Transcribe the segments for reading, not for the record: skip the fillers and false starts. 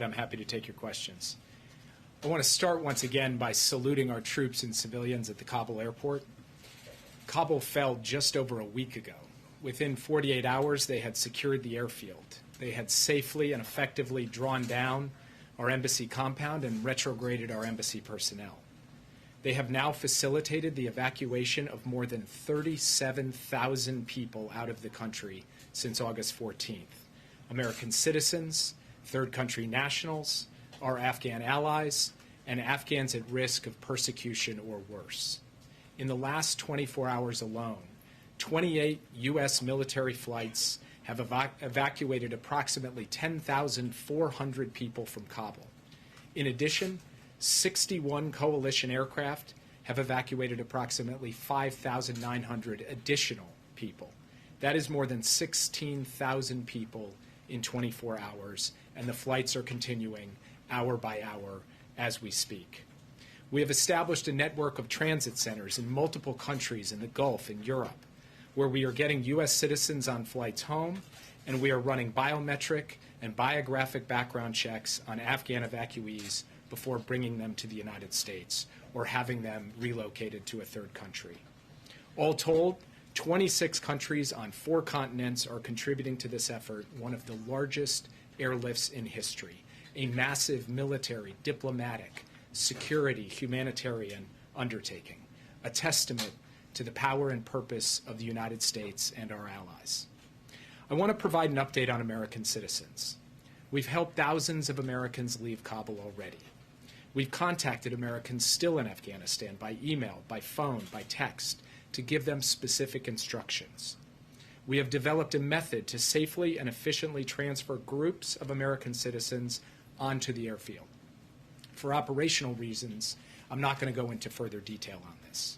I'm happy to take your questions. I want to start once again by saluting our troops and civilians at the Kabul airport. Kabul fell just over a week ago. Within 48 hours, they had secured the airfield. They had safely and effectively drawn down our embassy compound and retrograded our embassy personnel. They have now facilitated the evacuation of more than 37,000 people out of the country since August 14th. American citizens, third country nationals, our Afghan allies, and Afghans at risk of persecution or worse. In the last 24 hours alone, 28 U.S. military flights have evacuated approximately 10,400 people from Kabul. In addition, 61 coalition aircraft have evacuated approximately 5,900 additional people. That is more than 16,000 people in 24 hours, and the flights are continuing hour by hour as we speak. We have established a network of transit centers in multiple countries in the Gulf and Europe, where we are getting U.S. citizens on flights home, and we are running biometric and biographic background checks on Afghan evacuees before bringing them to the United States or having them relocated to a third country. All told, 26 countries on 4 continents are contributing to this effort, one of the largest airlifts in history, a massive military, diplomatic, security, humanitarian undertaking, a testament to the power and purpose of the United States and our allies. I want to provide an update on American citizens. We've helped thousands of Americans leave Kabul already. We've contacted Americans still in Afghanistan by email, by phone, by text, to give them specific instructions. We have developed a method to safely and efficiently transfer groups of American citizens onto the airfield. For operational reasons, I'm not going to go into further detail on this.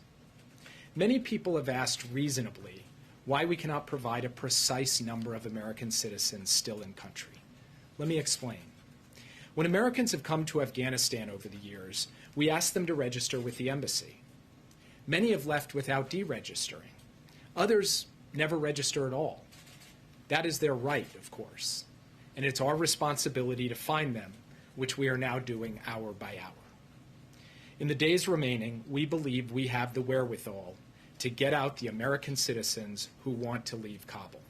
Many people have asked reasonably why we cannot provide a precise number of American citizens still in country. Let me explain. When Americans have come to Afghanistan over the years, we ask them to register with the embassy. Many have left without deregistering. Others never register at all. That is their right, of course, and it's our responsibility to find them, which we are now doing hour by hour. In the days remaining, we believe we have the wherewithal to get out the American citizens who want to leave Kabul.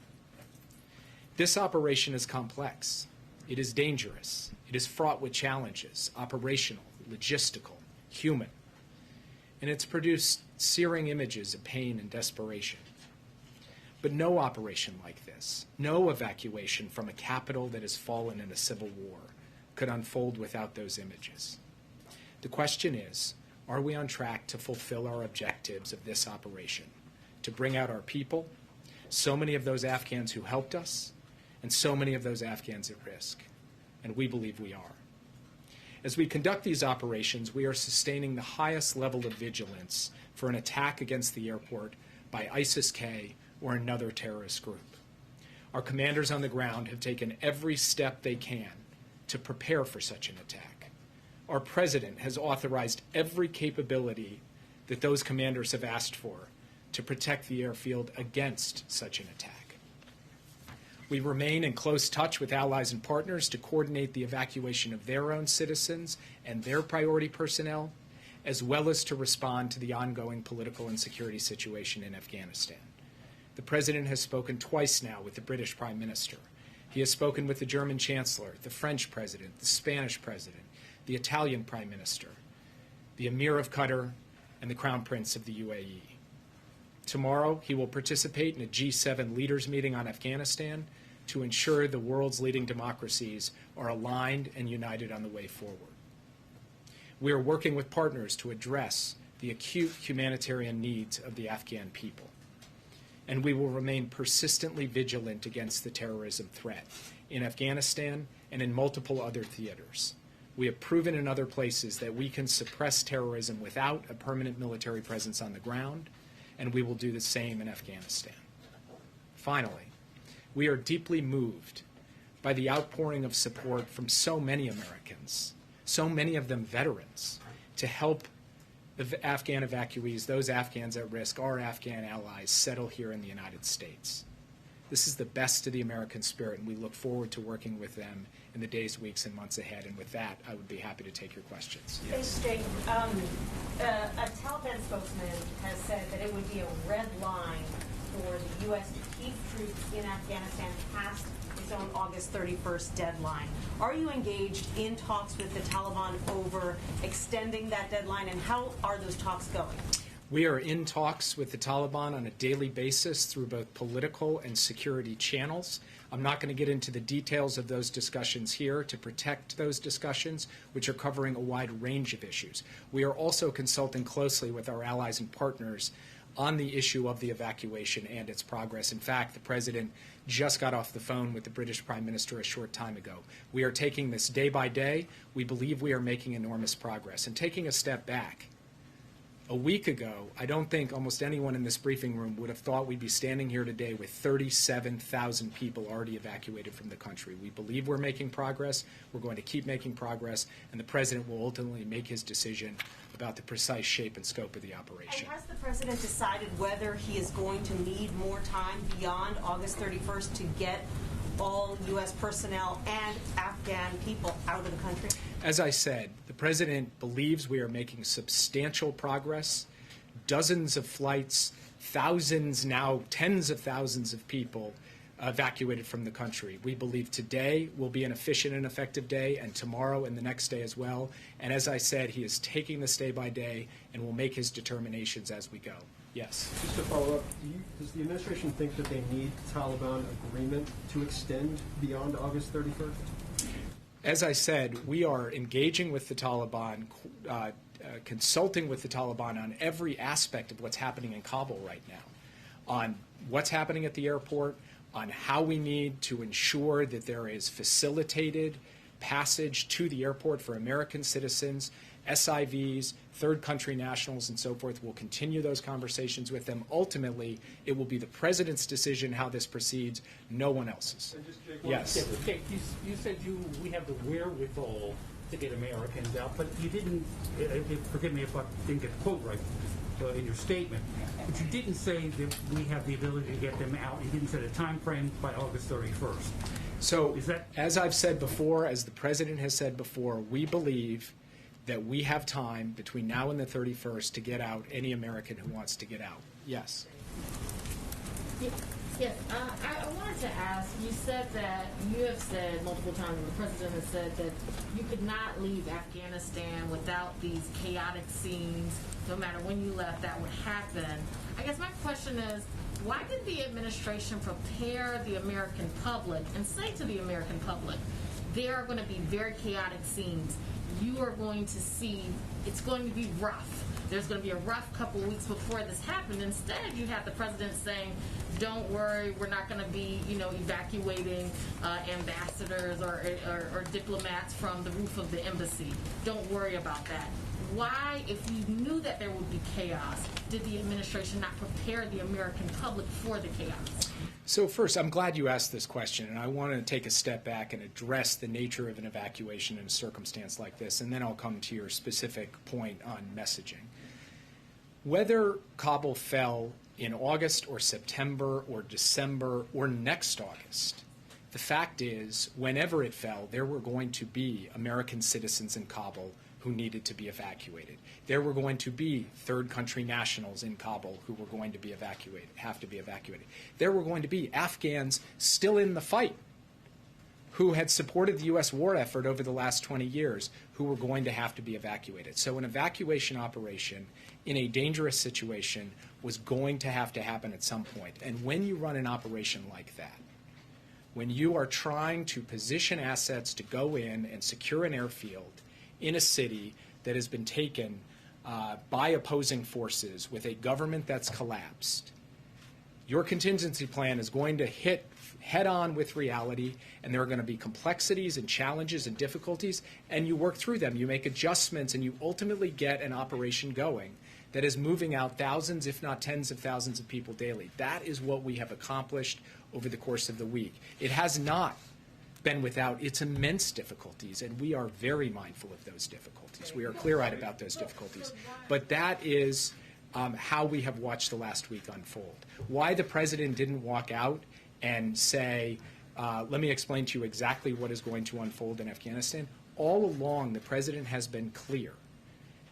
This operation is complex. It is dangerous. It is fraught with challenges, operational, logistical, human. And it's produced searing images of pain and desperation. But no operation like this, no evacuation from a capital that has fallen in a civil war, could unfold without those images. The question is, are we on track to fulfill our objectives of this operation, to bring out our people, so many of those Afghans who helped us, and so many of those Afghans at risk? And we believe we are. As we conduct these operations, we are sustaining the highest level of vigilance for an attack against the airport by ISIS-K or another terrorist group. Our commanders on the ground have taken every step they can to prepare for such an attack. Our president has authorized every capability that those commanders have asked for to protect the airfield against such an attack. We remain in close touch with allies and partners to coordinate the evacuation of their own citizens and their priority personnel, as well as to respond to the ongoing political and security situation in Afghanistan. The President has spoken twice now with the British Prime Minister. He has spoken with the German Chancellor, the French President, the Spanish President, the Italian Prime Minister, the Emir of Qatar, and the Crown Prince of the UAE. Tomorrow, he will participate in a G7 leaders meeting on Afghanistan to ensure the world's leading democracies are aligned and united on the way forward. We are working with partners to address the acute humanitarian needs of the Afghan people. And we will remain persistently vigilant against the terrorism threat in Afghanistan and in multiple other theaters. We have proven in other places that we can suppress terrorism without a permanent military presence on the ground, and we will do the same in Afghanistan. Finally, we are deeply moved by the outpouring of support from so many Americans, so many of them veterans, to help the Afghan evacuees, those Afghans at risk, our Afghan allies, settle here in the United States. This is the best of the American spirit, and we look forward to working with them in the days, weeks, and months ahead. And with that, I would be happy to take your questions. Thanks, Jake. A Taliban spokesman has said that it would be a red line for the U.S. to keep troops in Afghanistan past its own August 31st deadline. Are you engaged in talks with the Taliban over extending that deadline, and how are those talks going? We are in talks with the Taliban on a daily basis through both political and security channels. I'm not going to get into the details of those discussions here to protect those discussions, which are covering a wide range of issues. We are also consulting closely with our allies and partners on the issue of the evacuation and its progress. In fact, the President just got off the phone with the British Prime Minister a short time ago. We are taking this day by day. We believe we are making enormous progress. And taking a step back, a week ago, I don't think almost anyone in this briefing room would have thought we'd be standing here today with 37,000 people already evacuated from the country. We believe we're making progress. We're going to keep making progress, and the President will ultimately make his decision about the precise shape and scope of the operation. And has the President decided whether he is going to need more time beyond August 31st to get all U.S. personnel and Afghan people out of the country? As I said, the President believes we are making substantial progress. Dozens of flights, thousands, now tens of thousands of people evacuated from the country. We believe today will be an efficient and effective day, and tomorrow and the next day as well. And as I said, he is taking this day by day and will make his determinations as we go. Yes. Just to follow up, does the administration think that they need Taliban agreement to extend beyond August 31st? As I said, we are engaging with the Taliban, consulting with the Taliban on every aspect of what's happening in Kabul right now, on what's happening at the airport, on how we need to ensure that there is facilitated passage to the airport for American citizens, SIVs, third country nationals, and so forth. We'll continue those conversations with them. Ultimately, it will be the President's decision how this proceeds, no one else's. Yes. Jake, you said we have the wherewithal to get Americans out, but you didn't, forgive me if I didn't get the quote right in your statement, but you didn't say that we have the ability to get them out. You didn't set a time frame by August 31st. So, as I've said before, as the President has said before, we believe that we have time between now and the 31st to get out any American who wants to get out. Yes. Yes. I wanted to ask, you have said multiple times, and the President has said that you could not leave Afghanistan without these chaotic scenes. No matter when you left, that would happen. I guess my question is, why did the administration prepare the American public and say to the American public, there are going to be very chaotic scenes. You are going to see, it's going to be rough. There's going to be a rough couple of weeks before this happened. Instead, you have the President saying, don't worry, we're not going to be, evacuating ambassadors or diplomats from the roof of the embassy. Don't worry about that. Why, if you knew that there would be chaos, did the administration not prepare the American public for the chaos? So first, I'm glad you asked this question, and I want to take a step back and address the nature of an evacuation in a circumstance like this, and then I'll come to your specific point on messaging. Whether Kabul fell in August or September or December or next August, the fact is, whenever it fell, there were going to be American citizens in Kabul who needed to be evacuated. There were going to be third country nationals in Kabul who were going to be have to be evacuated. There were going to be Afghans still in the fight who had supported the U.S. war effort over the last 20 years who were going to have to be evacuated. So an evacuation operation in a dangerous situation was going to happen at some point. And when you run an operation like that, when you are trying to position assets to go in and secure an airfield in a city that has been taken by opposing forces with a government that's collapsed, your contingency plan is going to hit head-on with reality, and there are going to be complexities and challenges and difficulties, and you work through them. You make adjustments, and you ultimately get an operation going that is moving out thousands, if not tens of thousands of people daily. That is what we have accomplished over the course of the week. It has not been without its immense difficulties, and we are very mindful of those difficulties. We are clear-eyed about those difficulties. But that is how we have watched the last week unfold. Why the President didn't walk out and say, let me explain to you exactly what is going to unfold in Afghanistan. All along, the president has been clear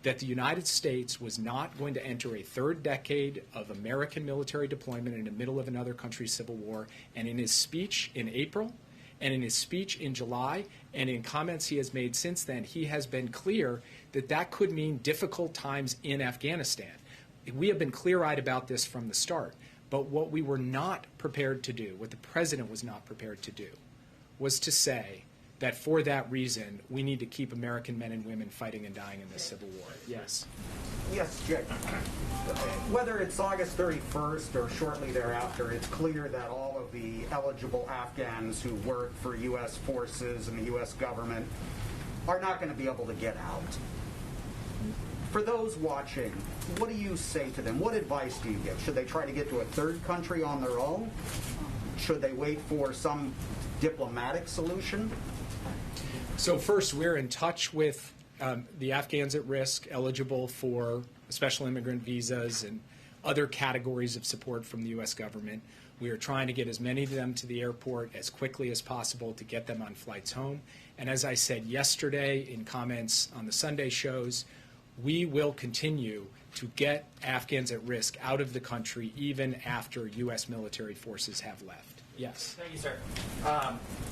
that the United States was not going to enter a third decade of American military deployment in the middle of another country's civil war. And in his speech in April, and in his speech in July, and in comments he has made since then, he has been clear that that could mean difficult times in Afghanistan. We have been clear-eyed about this from the start. But what we were not prepared to do, what the president was not prepared to do, was to say that for that reason, we need to keep American men and women fighting and dying in this civil war. Yes. Yes, Jake. Whether it's August 31st or shortly thereafter, it's clear that all of the eligible Afghans who work for U.S. forces and the U.S. government are not going to be able to get out. For those watching, what do you say to them? What advice do you give? Should they try to get to a third country on their own? Should they wait for some diplomatic solution? So first, we're in touch with the Afghans at risk, eligible for special immigrant visas and other categories of support from the U.S. government. We are trying to get as many of them to the airport as quickly as possible to get them on flights home. And as I said yesterday in comments on the Sunday shows, we will continue to get Afghans at risk out of the country even after U.S. military forces have left. Yes. Thank you, sir.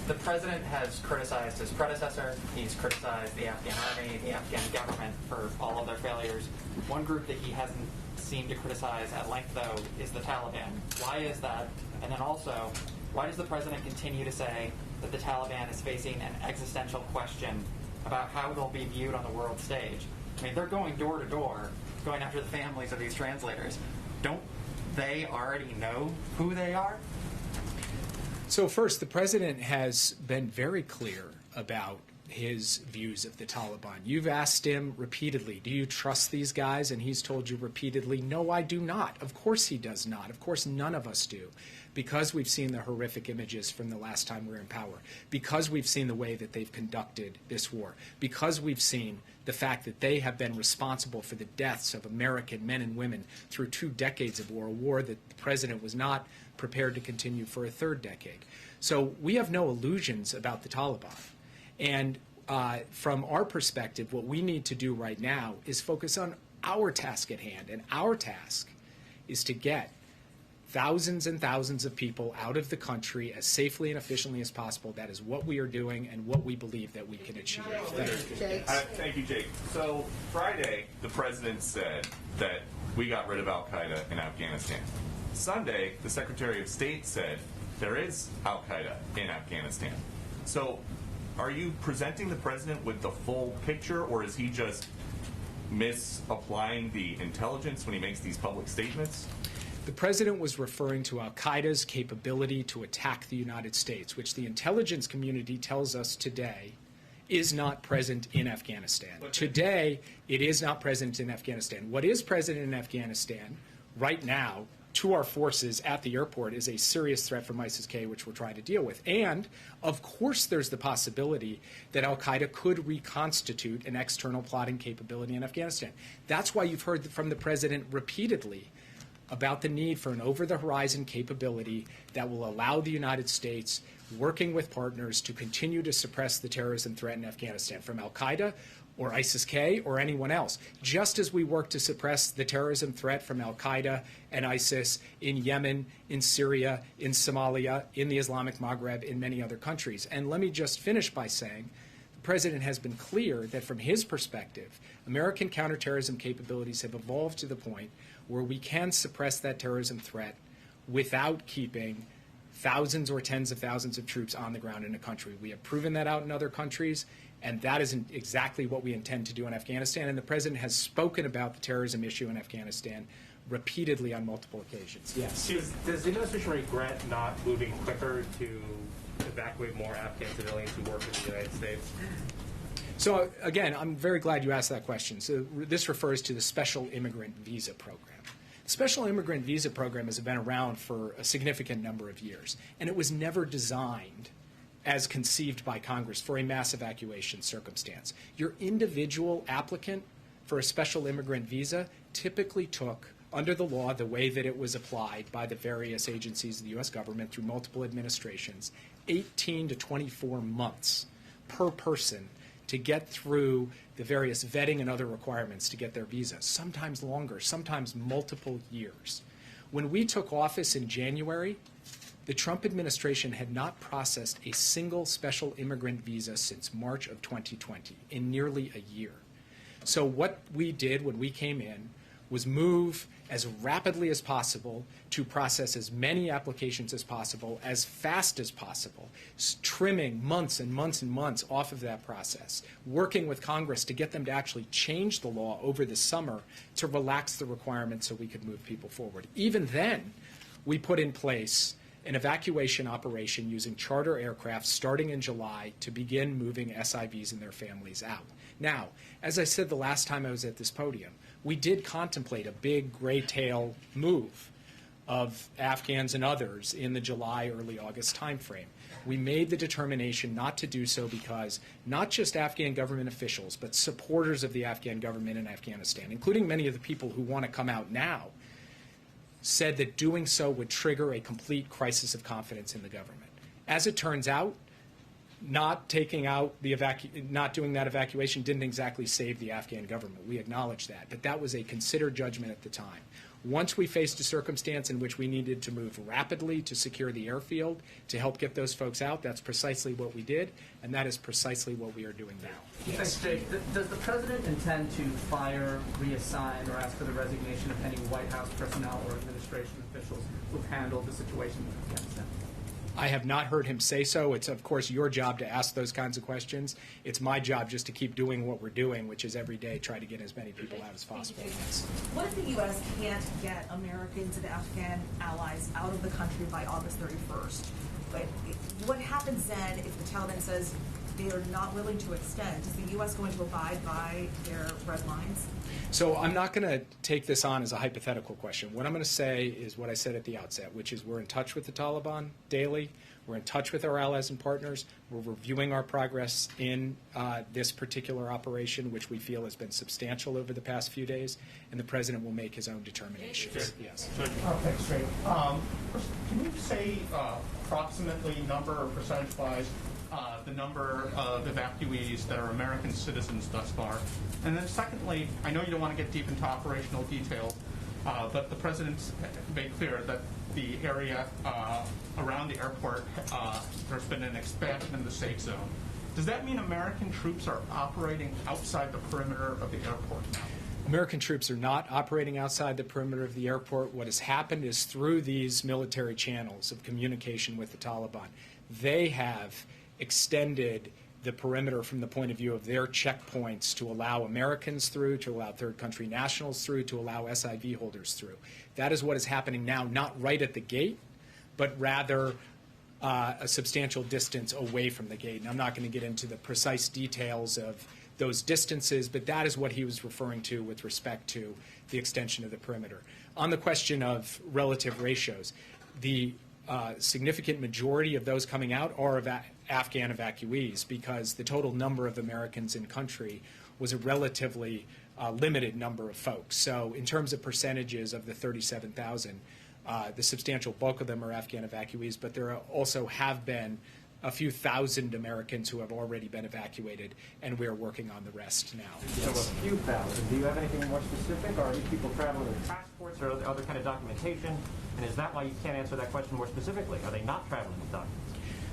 The president has criticized his predecessor. He's criticized the Afghan army, the Afghan government for all of their failures. One group that he hasn't seemed to criticize at length, though, is the Taliban. Why is that? And then also, why does the president continue to say that the Taliban is facing an existential question about how they'll be viewed on the world stage? I mean, they're going door to door, going after the families of these translators. Don't they already know who they are? So first, the president has been very clear about his views of the Taliban. You've asked him repeatedly, do you trust these guys? And he's told you repeatedly, no, I do not. Of course he does not. Of course none of us do, because we've seen the horrific images from the last time we were in power, because we've seen the way that they've conducted this war, because we've seen the fact that they have been responsible for the deaths of American men and women through 2 decades of war, a war that the president was not prepared to continue for a 3rd decade. So we have no illusions about the Taliban. And from our perspective, what we need to do right now is focus on our task at hand. And our task is to get thousands and thousands of people out of the country as safely and efficiently as possible. That is what we are doing and what we believe that we can achieve. Thank you, Jake. So Friday, the president said that we got rid of al-Qaeda in Afghanistan. Sunday, the Secretary of State said there is al-Qaeda in Afghanistan. So are you presenting the president with the full picture, or is he just misapplying the intelligence when he makes these public statements? The president was referring to al-Qaeda's capability to attack the United States, which the intelligence community tells us today is not present in Afghanistan. Today, it is not present in Afghanistan. What is present in Afghanistan right now to our forces at the airport is a serious threat from ISIS-K, which we're trying to deal with. And, of course, there's the possibility that al-Qaeda could reconstitute an external plotting capability in Afghanistan. That's why you've heard from the president repeatedly about the need for an over-the-horizon capability that will allow the United States, working with partners, to continue to suppress the terrorism threat in Afghanistan from al-Qaeda or ISIS-K or anyone else, just as we work to suppress the terrorism threat from al-Qaeda and ISIS in Yemen, in Syria, in Somalia, in the Islamic Maghreb, in many other countries. And let me just finish by saying the president has been clear that from his perspective, American counterterrorism capabilities have evolved to the point where we can suppress that terrorism threat without keeping thousands or tens of thousands of troops on the ground in a country. We have proven that out in other countries, and that is exactly what we intend to do in Afghanistan. And the president has spoken about the terrorism issue in Afghanistan repeatedly on multiple occasions. Yes. Does the administration regret not moving quicker to evacuate more Afghan civilians who work in the United States? So, again, I'm very glad you asked that question. So this refers to the Special Immigrant Visa Program. The Special Immigrant Visa Program has been around for a significant number of years, and it was never designed as conceived by Congress for a mass evacuation circumstance. Your individual applicant for a special immigrant visa typically took under the law, the way that it was applied by the various agencies of the U.S. government through multiple administrations, 18 to 24 months per person to get through the various vetting and other requirements to get their visa, sometimes longer, sometimes multiple years. When we took office in January, the Trump administration had not processed a single special immigrant visa since March of 2020, in nearly a year. So what we did when we came in was move as rapidly as possible to process as many applications as possible, as fast as possible, trimming months and months and months off of that process, working with Congress to get them to actually change the law over the summer to relax the requirements so we could move people forward. Even then, we put in place an evacuation operation using charter aircraft starting in July to begin moving SIVs and their families out. Now, as I said the last time I was at this podium, we did contemplate a big gray tail move of Afghans and others in the July, early August timeframe. We made the determination not to do so because not just Afghan government officials, but supporters of the Afghan government in Afghanistan, including many of the people who want to come out now, said that doing so would trigger a complete crisis of confidence in the government. As it turns out, not doing that evacuation didn't exactly save the Afghan government. We acknowledge that, but that was a considered judgment at the time. Once we faced a circumstance in which we needed to move rapidly to secure the airfield to help get those folks out, that's precisely what we did, and that is precisely what we are doing now. Thanks, Jake. Does the president intend to fire, reassign, or ask for the resignation of any White House personnel or administration officials who've handled the situation in Afghanistan? I have not heard him say so. It's, of course, your job to ask those kinds of questions. It's my job just to keep doing what we're doing, which is every day try to get as many people out as possible. What if the U.S. can't get Americans and Afghan allies out of the country by August 31st? But what happens then if the Taliban says they are not willing to extend? Is the U.S. going to abide by their red lines? So I'm not going to take this on as a hypothetical question. What I'm going to say is what I said at the outset, which is we're in touch with the Taliban daily. We're in touch with our allies and partners. We're reviewing our progress in this particular operation, which we feel has been substantial over the past few days, and the president will make his own determinations. Yes. Thanks, Jake. Can you say approximately number or percentage-wise the number of evacuees that are American citizens thus far? And then secondly, I know you don't want to get deep into operational details, but the president's made clear that the area around the airport, there's been an expansion in the safe zone. Does that mean American troops are operating outside the perimeter of the airport now? American troops are not operating outside the perimeter of the airport. What has happened is through these military channels of communication with the Taliban, they have extended the perimeter from the point of view of their checkpoints to allow Americans through, to allow third country nationals through, to allow SIV holders through. That is what is happening now, not right at the gate, but rather a substantial distance away from the gate. And I'm not going to get into the precise details of those distances, but that is what he was referring to with respect to the extension of the perimeter. On the question of relative ratios, the significant majority of those coming out are Afghan evacuees, because the total number of Americans in country was a relatively limited number of folks. So in terms of percentages of the 37,000, the substantial bulk of them are Afghan evacuees, but there also have been a few thousand Americans who have already been evacuated, and we are working on the rest now. So a few thousand. Do you have anything more specific? Are these people traveling with passports or other kind of documentation? And is that why you can't answer that question more specifically? Are they not traveling with documents?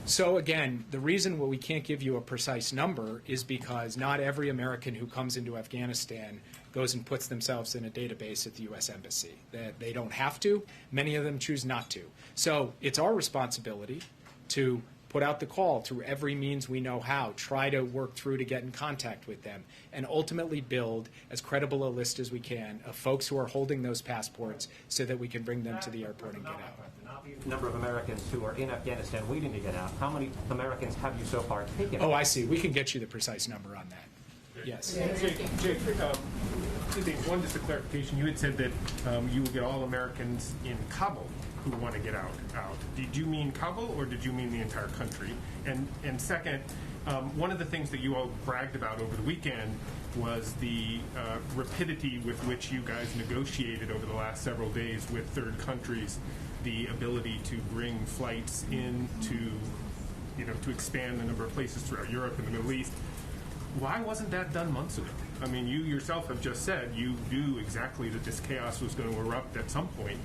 So again, the reason why we can't give you a precise number is because not every American who comes into Afghanistan goes and puts themselves in a database at the U.S. Embassy. They don't have to. Many of them choose not to. So it's our responsibility to put out the call through every means we know how, try to work through to get in contact with them, and ultimately build as credible a list as we can of folks who are holding those passports so that we can bring them to the airport and get out. The number of Americans who are in Afghanistan waiting to get out. How many Americans have you so far taken? Oh, I see. We can get you the precise number on that. Yes. Jake, two things. One, just a clarification. You had said that you will get all Americans in Kabul who want to get out. Did you mean Kabul or did you mean the entire country? And second, One of the things that you all bragged about over the weekend was the rapidity with which you guys negotiated over the last several days with third countries the ability to bring flights in to expand the number of places throughout Europe and the Middle East. Why wasn't that done months ago? I mean, you yourself have just said you knew exactly that this chaos was going to erupt at some point.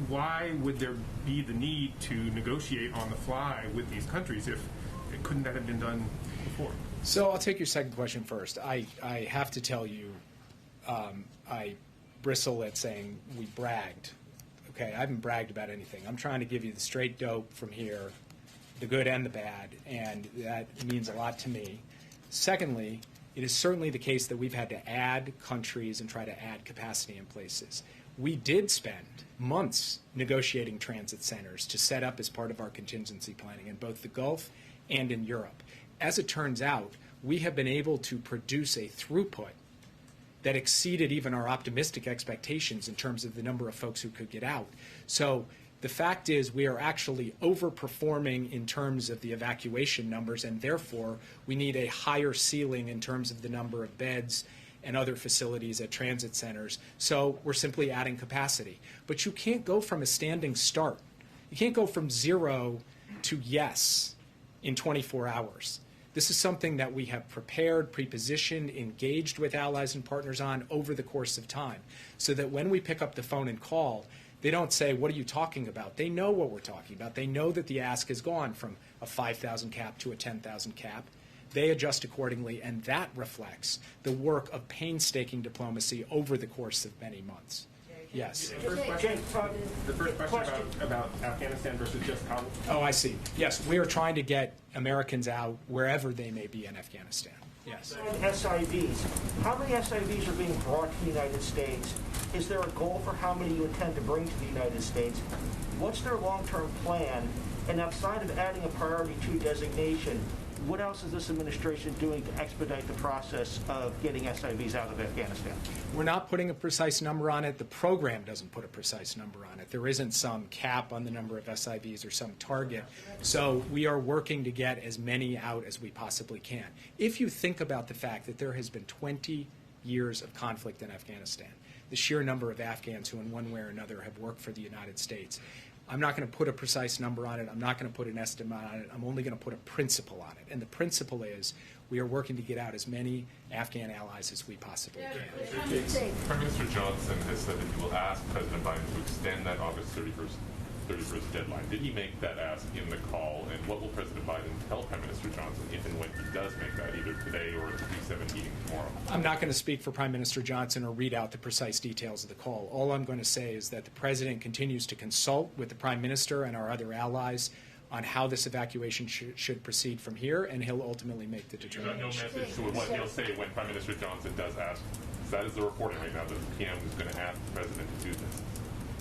Why would there be the need to negotiate on the fly with these countries if couldn't that have been done before? So I'll take your second question first. I have to tell you, I bristle at saying we bragged. Okay, I haven't bragged about anything. I'm trying to give you the straight dope from here, the good and the bad, and that means a lot to me. Secondly, it is certainly the case that we've had to add countries and try to add capacity in places. We did spend months negotiating transit centers to set up as part of our contingency planning in both the Gulf and in Europe. As it turns out, we have been able to produce a throughput that exceeded even our optimistic expectations in terms of the number of folks who could get out. So the fact is we are actually overperforming in terms of the evacuation numbers, and therefore we need a higher ceiling in terms of the number of beds and other facilities at transit centers. So we're simply adding capacity. But you can't go from a standing start. You can't go from 0 to yes in 24 hours. This is something that we have prepared, pre-positioned, engaged with allies and partners on over the course of time, so that when we pick up the phone and call, they don't say, what are you talking about? They know what we're talking about. They know that the ask has gone from a 5,000 cap to a 10,000 cap. They adjust accordingly, and that reflects the work of painstaking diplomacy over the course of many months. Yes. The first question about Afghanistan versus just Kabul. Oh, I see. Yes, we are trying to get Americans out wherever they may be in Afghanistan. Yes. SIVs. How many SIVs are being brought to the United States? Is there a goal for how many you intend to bring to the United States? What's their long-term plan? And outside of adding a priority 2 designation, what else is this administration doing to expedite the process of getting SIVs out of Afghanistan? We're not putting a precise number on it. The program doesn't put a precise number on it. There isn't some cap on the number of SIVs or some target. So we are working to get as many out as we possibly can. If you think about the fact that there has been 20 years of conflict in Afghanistan, the sheer number of Afghans who in one way or another have worked for the United States, I'm not going to put a precise number on it. I'm not going to put an estimate on it. I'm only going to put a principle on it. And the principle is we are working to get out as many Afghan allies as we possibly can. Prime Minister Johnson has said that he will ask President Biden to extend that August 31st deadline. Did he make that ask in the call? And what will President Biden tell Prime Minister Johnson if and when he does make that, either today or at the G7 meeting tomorrow? I'm not going to speak for Prime Minister Johnson or read out the precise details of the call. All I'm going to say is that the President continues to consult with the Prime Minister and our other allies on how this evacuation should proceed from here, and he'll ultimately make the determination. No message to what he'll say when Prime Minister Johnson does ask. That is the reporting right now, that the PM is going to ask the President to do this.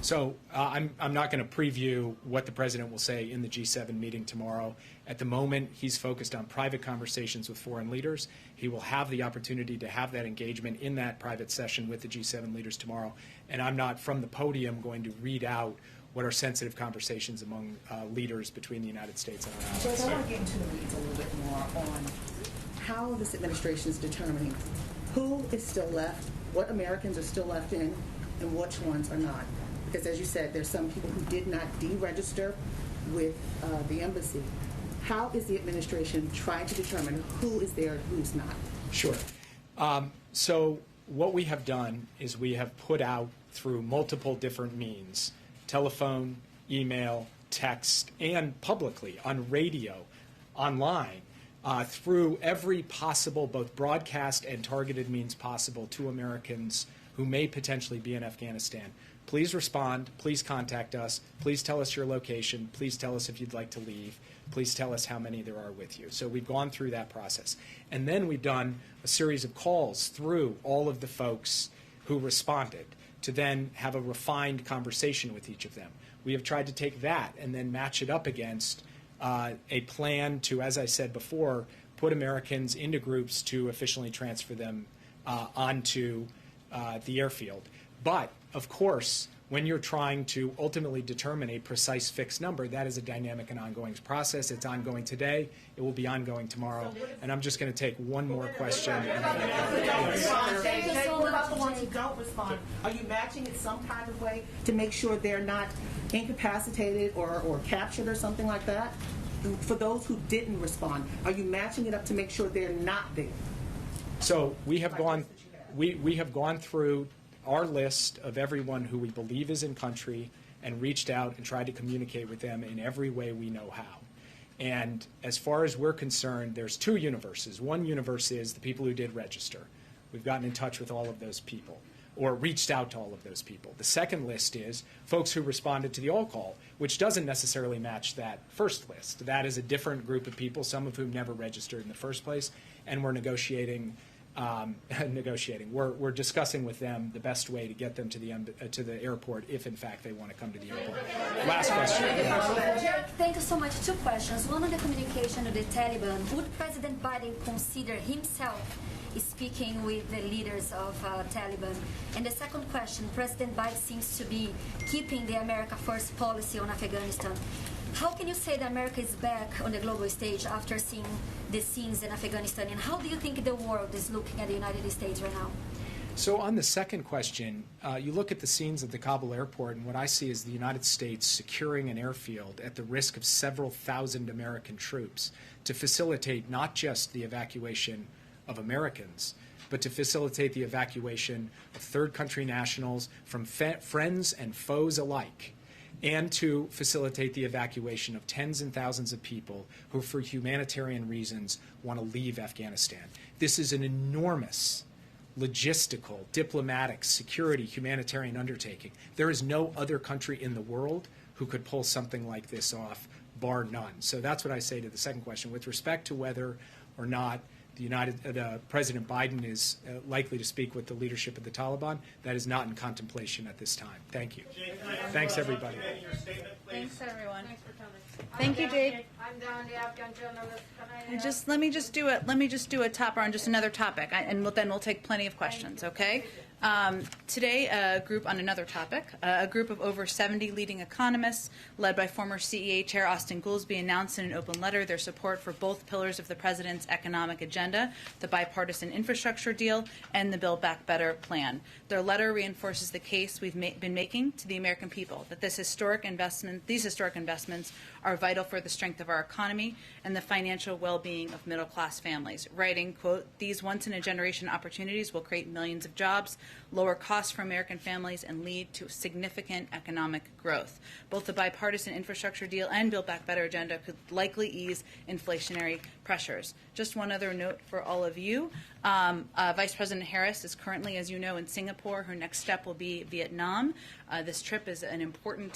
So I'm not going to preview what the President will say in the G7 meeting tomorrow. At the moment, he's focused on private conversations with foreign leaders. He will have the opportunity to have that engagement in that private session with the G7 leaders tomorrow. And I'm not, from the podium, going to read out what are sensitive conversations among leaders between the United States and our allies. Judge, I want to get into the weeds a little bit more on how this administration is determining who is still left, what Americans are still left in, and which ones are not. Because as you said, there's some people who did not deregister with the embassy. How is the administration trying to determine who is there and who's not? Sure. So what we have done is we have put out through multiple different means, telephone, email, text, and publicly on radio, online, through every possible both broadcast and targeted means possible to Americans who may potentially be in Afghanistan. Please respond. Please contact us. Please tell us your location. Please tell us if you'd like to leave. Please tell us how many there are with you. So we've gone through that process. And then we've done a series of calls through all of the folks who responded to then have a refined conversation with each of them. We have tried to take that and then match it up against a plan to, as I said before, put Americans into groups to efficiently transfer them onto the airfield. But, of course, when you're trying to ultimately determine a precise fixed number, that is a dynamic and ongoing process. It's ongoing today. It will be ongoing tomorrow. And I'm just going to take one more question. What about the ones who don't respond? Are you matching it some kind of way to make sure they're not incapacitated or captured or something like that? For those who didn't respond, are you matching it up to make sure they're not there? So we have gone through our list of everyone who we believe is in country and reached out and tried to communicate with them in every way we know how. And as far as we're concerned, there's two universes. One universe is the people who did register. We've gotten in touch with all of those people or reached out to all of those people. The second list is folks who responded to the all call, which doesn't necessarily match that first list. That is a different group of people, some of whom never registered in the first place, and we're negotiating. We're discussing with them the best way to get them to the airport if, in fact, they want to come to the airport. Last question. Thank you so much. Two questions. One on the communication of the Taliban. Would President Biden consider himself speaking with the leaders of Taliban? And the second question, President Biden seems to be keeping the America First policy on Afghanistan. How can you say that America is back on the global stage after seeing the scenes in Afghanistan? And how do you think the world is looking at the United States right now? So on the second question, you look at the scenes at the Kabul airport, and what I see is the United States securing an airfield at the risk of several thousand American troops to facilitate not just the evacuation of Americans, but to facilitate the evacuation of third country nationals from friends and foes alike, and to facilitate the evacuation of tens and thousands of people who, for humanitarian reasons, want to leave Afghanistan. This is an enormous logistical, diplomatic, security, humanitarian undertaking. There is no other country in the world who could pull something like this off, bar none. So that's what I say to the second question. With respect to whether or not President Biden is likely to speak with the leadership of the Taliban, that is not in contemplation at this time. Thank you. Thanks, everybody. Thanks, everyone. Thanks for coming. Thank you, Jake. I'm down the Afghan journalist. Let me just do a topper on just another topic, and then we'll take plenty of questions. Okay. Today, a group on another topic, a group of over 70 leading economists, led by former CEA Chair Austin Goolsbee, announced in an open letter their support for both pillars of the president's economic agenda, the bipartisan infrastructure deal, and the Build Back Better plan. Their letter reinforces the case we've been making to the American people that these historic investments are vital for the strength of our economy and the financial well-being of middle-class families, writing, quote, "These once-in-a-generation opportunities will create millions of jobs, lower costs for American families, and lead to significant economic growth. Both the bipartisan infrastructure deal and Build Back Better agenda could likely ease inflationary pressures." Just one other note for all of you. Vice President Harris is currently, as you know, in Singapore. Her next step will be Vietnam. This trip is an important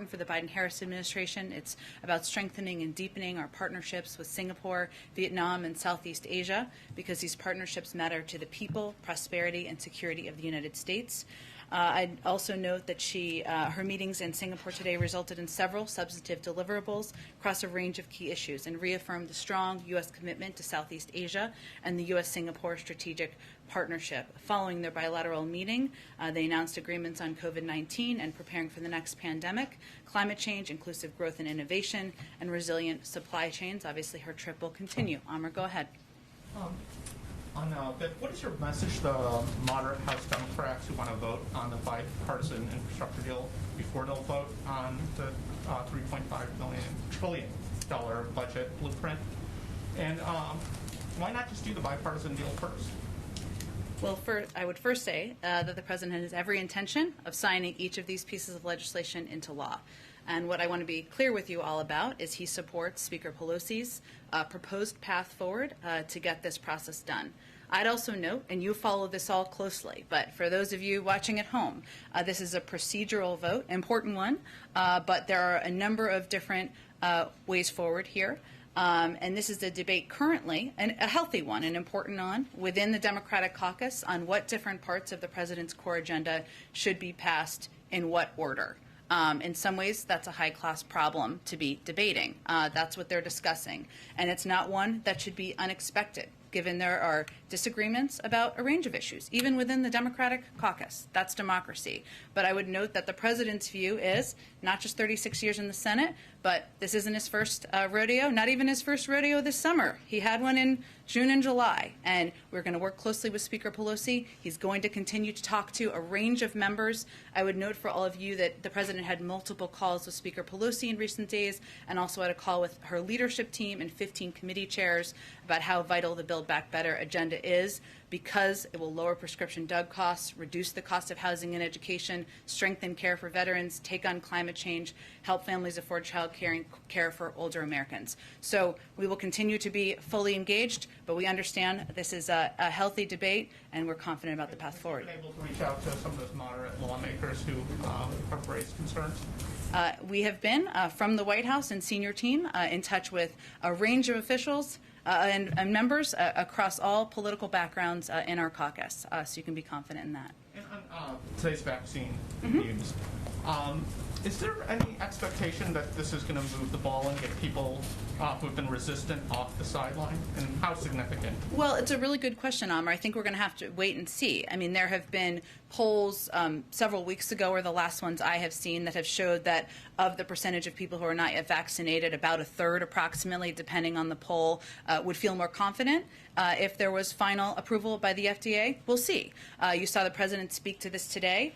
for the Biden-Harris administration. It's about strengthening and deepening our partnerships with Singapore, Vietnam, and Southeast Asia, because these partnerships matter to the people, prosperity, and security of the United States. I'd also note that her meetings in Singapore today resulted in several substantive deliverables across a range of key issues and reaffirmed the strong U.S. commitment to Southeast Asia and the U.S.-Singapore strategic partnership. Following their bilateral meeting, they announced agreements on COVID-19 and preparing for the next pandemic, climate change, inclusive growth and innovation, and resilient supply chains. Obviously, her trip will continue. Amr, go ahead. What is your message to the moderate House Democrats who want to vote on the bipartisan infrastructure deal before they'll vote on the $3.5 trillion budget blueprint? And why not just do the bipartisan deal first? Well, I would first say that the President has every intention of signing each of these pieces of legislation into law. And what I want to be clear with you all about is he supports Speaker Pelosi's proposed path forward to get this process done. I'd also note, and you follow this all closely, but for those of you watching at home, this is a procedural vote, important one, but there are a number of different ways forward here. And this is a debate currently, and a healthy one, an important one, within the Democratic caucus on what different parts of the President's core agenda should be passed in what order. In some ways, that's a high-class problem to be debating. That's what they're discussing. And it's not one that should be unexpected, given there are disagreements about a range of issues, even within the Democratic caucus. That's democracy. But I would note that the president's view is not just 36 years in the Senate, but this isn't his first rodeo, not even his first rodeo this summer. He had one in June and July, and we're going to work closely with Speaker Pelosi. He's going to continue to talk to a range of members. I would note for all of you that the president had multiple calls with Speaker Pelosi in recent days, and also had a call with her leadership team and 15 committee chairs about how vital the Build Back Better agenda is, because it will lower prescription drug costs, reduce the cost of housing and education, strengthen care for veterans, take on climate change, help families afford child care and care for older Americans. So we will continue to be fully engaged, but we understand this is a healthy debate, and we're confident about the path forward. Have you been able to reach out to some of those moderate lawmakers who have raised concerns? We have been, from the White House and senior team, in touch with a range of officials and members across all political backgrounds in our caucus, so you can be confident in that. And on today's vaccine news, is there any expectation that this is going to move the ball and get people who have been resistant off the sideline? And how significant? Well, it's a really good question, Amr. I think we're going to have to wait and see. I mean, there have been polls several weeks ago, or the last ones I have seen, that have showed that of the percentage of people who are not yet vaccinated, about a third approximately, depending on the poll, would feel more confident if there was final approval by the FDA. We'll see. You saw the president speak to this today.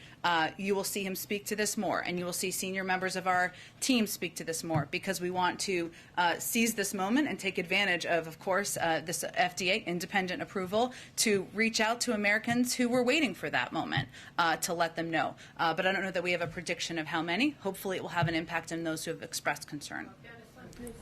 You will see him speak to this more, and you will see senior members of our team speak to this more, because we want to seize this moment and take advantage of course, this FDA independent approval to reach out to Americans who were waiting for that moment to let them know. But I don't know that we have a prediction of how many. Hopefully it will have an impact on those who have expressed concern.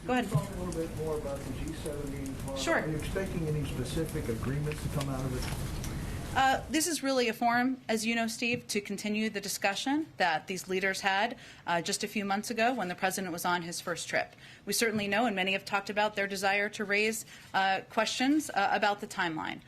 Go ahead. Talk a little bit more about the G7 meeting tomorrow. Sure. Are you expecting any specific agreements to come out of it? This is really a forum, as you know, Steve, to continue the discussion that these leaders had just a few months ago when the president was on his first trip. We certainly know, and many have talked about their desire to raise questions about the timeline.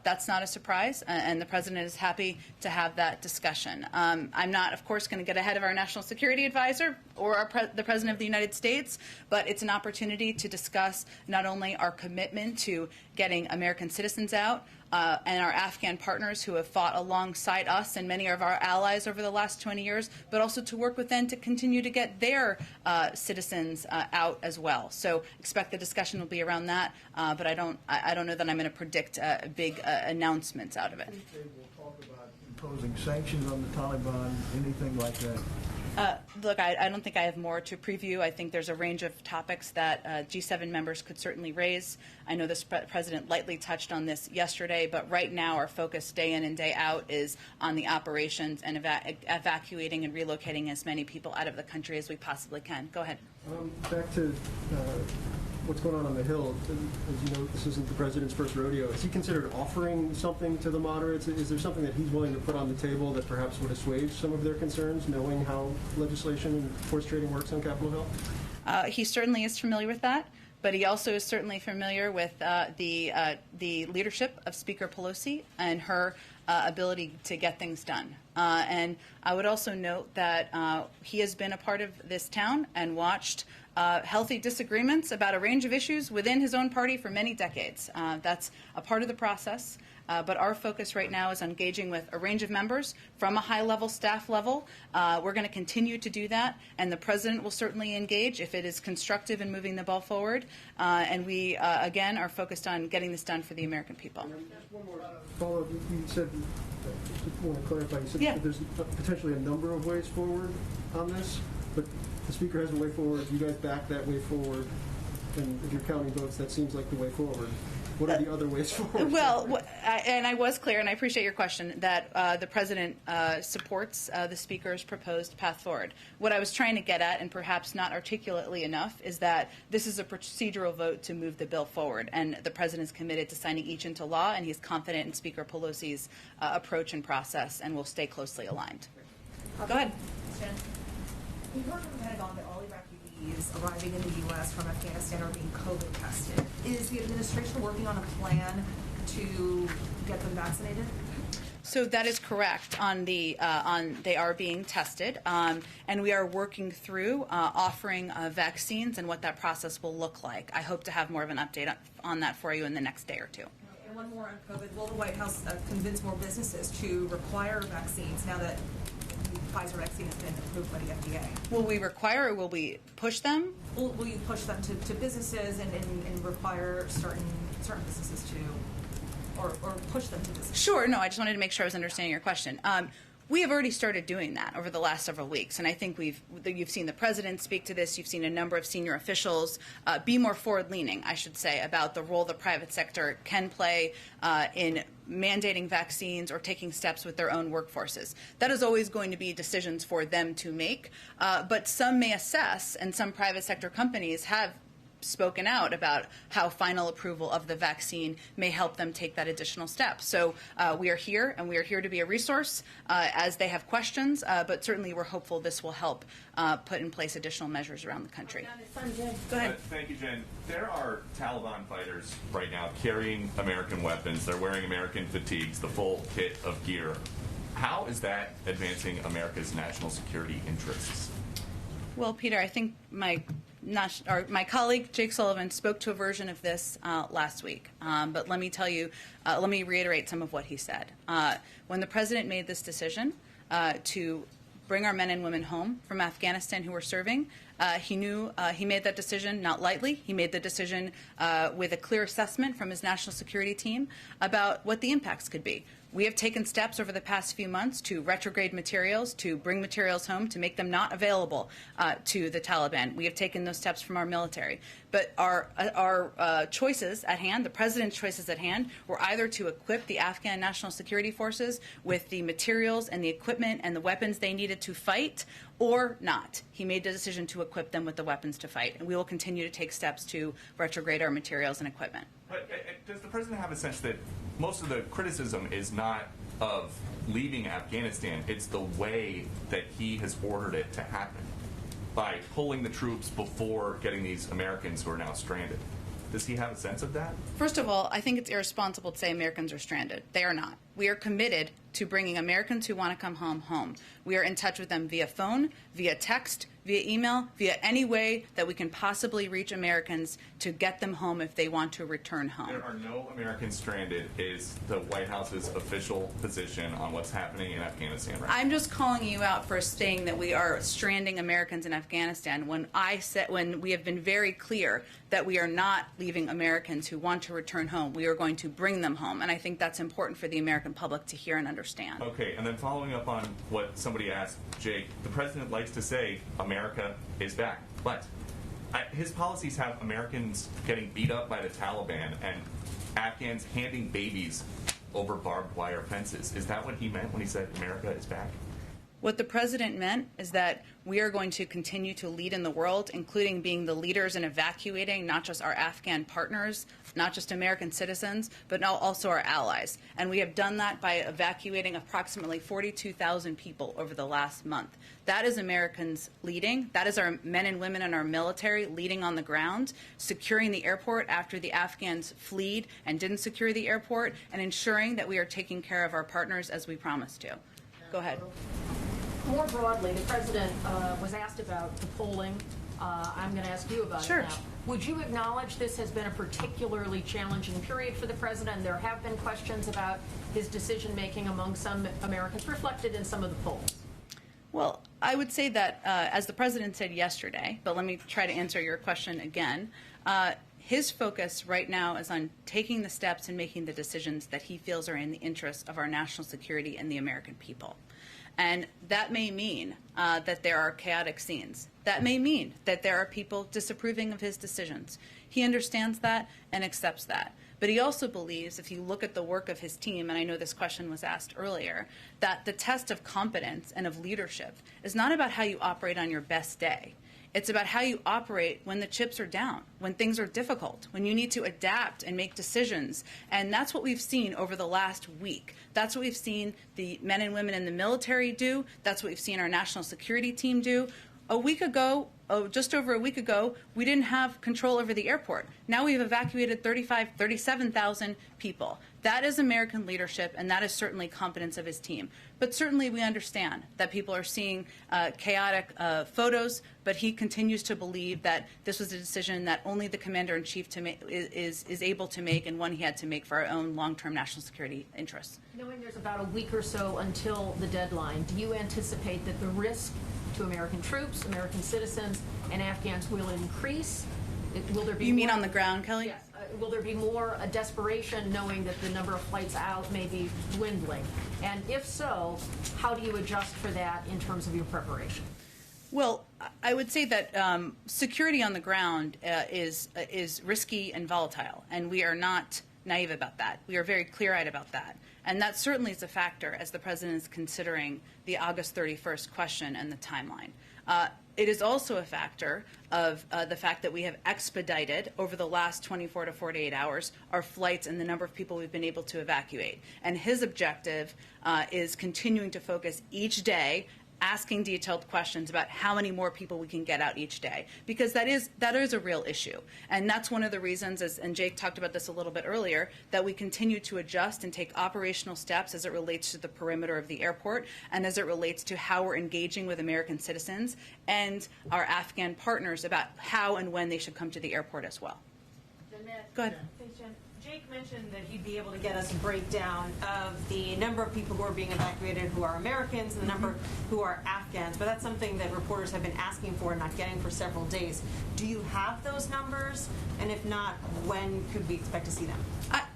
That's not a surprise, and the president is happy to have that discussion. I'm not, of course, going to get ahead of our national security advisor or the president of the United States, but it's an opportunity to discuss not only our commitment to getting American citizens out, and our Afghan partners who have fought alongside us and many of our allies over the last 20 years, but also to work with them to continue to get their citizens out as well. So expect the discussion will be around that, but I don't know that I'm going to predict big announcements out of it. They will talk about imposing sanctions on the Taliban, anything like that. Look, I don't think I have more to preview. I think there's a range of topics that G7 members could certainly raise. I know the president lightly touched on this yesterday, but right now our focus day in and day out is on the operations and evacuating and relocating as many people out of the country as we possibly can. Go ahead. Back to what's going on the Hill. As you know, this isn't the president's first rodeo. Has he considered offering something to the moderates? Is there something that he's willing to put on the table that perhaps would assuage some of their concerns, knowing how legislation and force trading works on Capitol Hill? He certainly is familiar with that, but he also is certainly familiar with the leadership of Speaker Pelosi and her ability to get things done. And I would also note that he has been a part of this town and watched healthy disagreements about a range of issues within his own party for many decades. That's a part of the process. But our focus right now is engaging with a range of members from a high-level staff level. We're going to continue to do that, and the president will certainly engage if it is constructive in moving the ball forward. And we, again, are focused on getting this done for the American people. One more follow-up. You said, just want to clarify, you said that there's potentially a number of ways forward on this, but the Speaker has a way forward. You guys back that way forward, and if you're counting votes, that seems like the way forward. What are the other ways forward? Well, and I was clear, and I appreciate your question, that the president supports the Speaker's proposed path forward. What I was trying to get at, and perhaps not articulately enough, is that this is a procedural vote to move the bill forward, and the president is committed to signing each into law, and he's confident in Speaker Pelosi's approach and process, and will stay closely aligned. Go ahead. Jen, we heard from the Pentagon that all evacuees arriving in the U.S. from Afghanistan are being COVID tested. Is the administration working on a plan to get them vaccinated? So that is correct. They are being tested, and we are working through offering vaccines and what that process will look like. I hope to have more of an update on that for you in the next day or two. And one more on COVID. Will the White House convince more businesses to require vaccines now that the Pfizer vaccine has been approved by the FDA? Will we require or will we push them? Will you push them to businesses and require certain businesses to, or push them to businesses? Sure. No, I just wanted to make sure I was understanding your question. We have already started doing that over the last several weeks, and I think you've seen the president speak to this. You've seen a number of senior officials be more forward-leaning, I should say, about the role the private sector can play in mandating vaccines or taking steps with their own workforces. That is always going to be decisions for them to make, but some may assess, and some private sector companies have spoken out about how final approval of the vaccine may help them take that additional step. So we are here, and we are here to be a resource as they have questions, but certainly we're hopeful this will help put in place additional measures around the country. Go ahead. Thank you, Jen. There are Taliban fighters right now carrying American weapons. They're wearing American fatigues, the full kit of gear. How is that advancing America's national security interests? Well, Peter, I think my colleague Jake Sullivan spoke to a version of this last week, but let me tell you, let me reiterate some of what he said. When the president made this decision to bring our men and women home from Afghanistan who were serving, he knew he made that decision not lightly. He made the decision with a clear assessment from his national security team about what the impacts could be. We have taken steps over the past few months to retrograde materials, to bring materials home, to make them not available to the Taliban. We have taken those steps from our military. But our choices at hand, the president's choices at hand, were either to equip the Afghan National Security Forces with the materials and the equipment and the weapons they needed to fight, or not. He made the decision to equip them with the weapons to fight, and we will continue to take steps to retrograde our materials and equipment. But does the president have a sense that most of the criticism is not of leaving Afghanistan, it's the way that he has ordered it to happen, by pulling the troops before getting these Americans who are now stranded? Does he have a sense of that? First of all, I think it's irresponsible to say Americans are stranded. They are not. We are committed to bringing Americans who want to come home. We are in touch with them via phone, via text, via email, via any way that we can possibly reach Americans to get them home if they want to return home. There are no Americans stranded is the White House's official position on what's happening in Afghanistan right now. I'm just calling you out for saying that we are stranding Americans in Afghanistan when we have been very clear that we are not leaving Americans who want to return home. We are going to bring them home, and I think that's important for the American public to hear and understand. Okay, and then following up on what somebody asked, Jake, the president likes to say America is back, but his policies have Americans getting beat up by the Taliban and Afghans handing babies over barbed wire fences. Is that what he meant when he said America is back? What the president meant is that we are going to continue to lead in the world, including being the leaders in evacuating not just our Afghan partners, not just American citizens, but now also our allies. And we have done that by evacuating approximately 42,000 people over the last month. That is Americans leading. That is our men and women in our military leading on the ground, securing the airport after the Afghans fled and didn't secure the airport, and ensuring that we are taking care of our partners as we promised to. Go ahead. More broadly, the president was asked about the polling. I'm going to ask you about it now. Would you acknowledge this has been a particularly challenging period for the president? There have been questions about his decision-making among some Americans, reflected in some of the polls. Well, I would say that, as the president said yesterday, but let me try to answer your question again, his focus right now is on taking the steps and making the decisions that he feels are in the interest of our national security and the American people. And that may mean that there are chaotic scenes. That may mean that there are people disapproving of his decisions. He understands that and accepts that. But he also believes, if you look at the work of his team, and I know this question was asked earlier, that the test of competence and of leadership is not about how you operate on your best day. It's about how you operate when the chips are down, when things are difficult, when you need to adapt and make decisions. And that's what we've seen over the last week. That's what we've seen the men and women in the military do. That's what we've seen our national security team do. A week ago, just over a week ago, we didn't have control over the airport. Now we've evacuated 37,000 people. That is American leadership, and that is certainly competence of his team. But certainly we understand that people are seeing chaotic photos, but he continues to believe that this was a decision that only the commander-in-chief is able to make, and one he had to make for our own long-term national security interests. Knowing there's about a week or so until the deadline, do you anticipate that the risk to American troops, American citizens, and Afghans will increase? Will there be You mean more, on the ground, Kelly? Yes. Will there be more desperation knowing that the number of flights out may be dwindling? And if so, how do you adjust for that in terms of your preparation? Well, I would say that security on the ground is risky and volatile, and we are not naive about that. We are very clear-eyed about that. And that certainly is a factor as the president is considering the August 31st question and the timeline. It is also a factor of the fact that we have expedited over the last 24 to 48 hours our flights and the number of people we've been able to evacuate. And his objective is continuing to focus each day, asking detailed questions about how many more people we can get out each day, because that is a real issue. And that's one of the reasons, and Jake talked about this a little bit earlier, that we continue to adjust and take operational steps as it relates to the perimeter of the airport and as it relates to how we're engaging with American citizens and our Afghan partners about how and when they should come to the airport as well. Go ahead. Thanks, Jen. Jake mentioned that he'd be able to get us a breakdown of the number of people who are being evacuated who are Americans and the number who are Afghans, but that's something that reporters have been asking for and not getting for several days. Do you have those numbers? And if not, when could we expect to see them?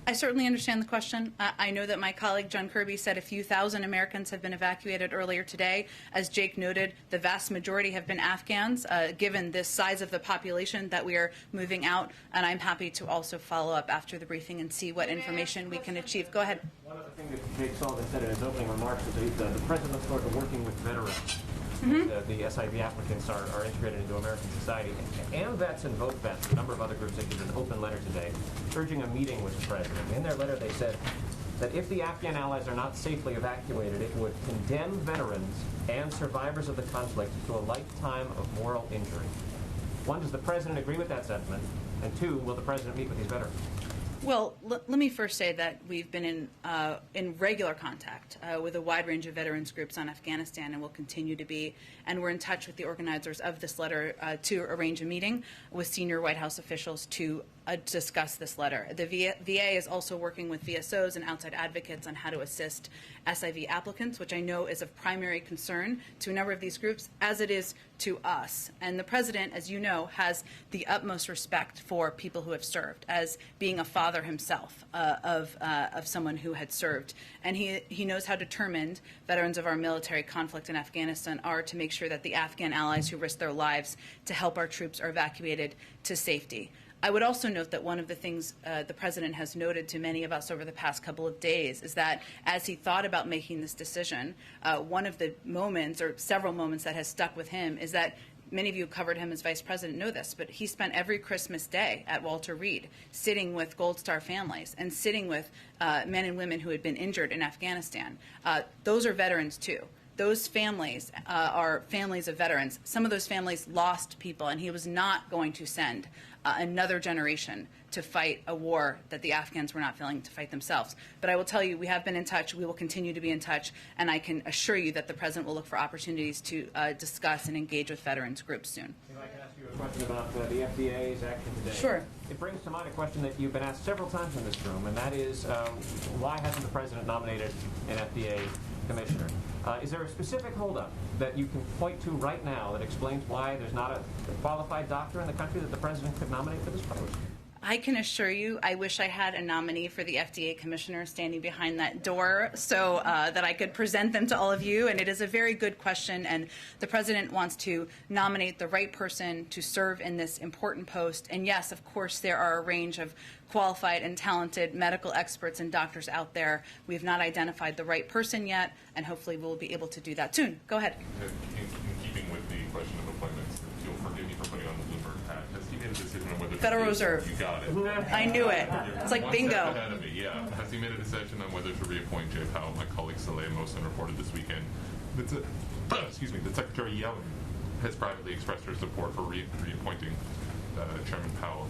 I certainly understand the question. I know that my colleague John Kirby said a few thousand Americans have been evacuated earlier today. As Jake noted, the vast majority have been Afghans, given this size of the population that we are moving out. And I'm happy to also follow up after the briefing and see what information we can achieve. Go ahead. One other thing that Jake Sullivan said in his opening remarks was that the president looks forward to working with veterans. The SIV applicants are integrated into American society. AMVETS and Vote Vets, a number of other groups, issued an open letter today urging a meeting with the president. In their letter, they said that if the Afghan allies are not safely evacuated, it would condemn veterans and survivors of the conflict to a lifetime of moral injury. One, does the president agree with that sentiment? And two, will the president meet with these veterans? Well, let me first say that we've been in regular contact with a wide range of veterans groups on Afghanistan and will continue to be. And we're in touch with the organizers of this letter to arrange a meeting with senior White House officials to discuss this letter. The VA is also working with VSOs and outside advocates on how to assist SIV applicants, which I know is of primary concern to a number of these groups, as it is to us. And the president, as you know, has the utmost respect for people who have served, as being a father himself of someone who had served. And he knows how determined veterans of our military conflict in Afghanistan are to make sure that the Afghan allies who risk their lives to help our troops are evacuated to safety. I would also note that one of the things the president has noted to many of us over the past couple of days is that as he thought about making this decision, one of the moments or several moments that has stuck with him is that many of you who covered him as vice president know this, but he spent every Christmas day at Walter Reed sitting with Gold Star families and sitting with men and women who had been injured in Afghanistan. Those are veterans too. Those families are families of veterans. Some of those families lost people, and he was not going to send another generation to fight a war that the Afghans were not willing to fight themselves. But I will tell you, we have been in touch. We will continue to be in touch, and I can assure you that the president will look for opportunities to discuss and engage with veterans groups soon. If I can ask you a question about the FDA's action today. Sure. It brings to mind a question that you've been asked several times in this room, and that is, why hasn't the president nominated an FDA commissioner? Is there a specific holdup that you can point to right now that explains why there's not a qualified doctor in the country that the president could nominate for this post? I can assure you, I wish I had a nominee for the FDA commissioner standing behind that door so that I could present them to all of you. And it is a very good question. And the president wants to nominate the right person to serve in this important post. And yes, of course, there are a range of qualified and talented medical experts and doctors out there. We have not identified the right person yet, and hopefully we'll be able to do that soon. Go ahead. In keeping with the question of appointments, you'll forgive me for putting on the Bloomberg hat. Has he made a decision on whether Federal Reserve. You got it. I knew it. It's like One bingo. step ahead of me, yeah. Has he made a decision on whether to reappoint Jay Powell? My colleague Saleh Mohsen reported this weekend that, excuse me, that Secretary Yellen has privately expressed her support for reappointing Chairman Powell.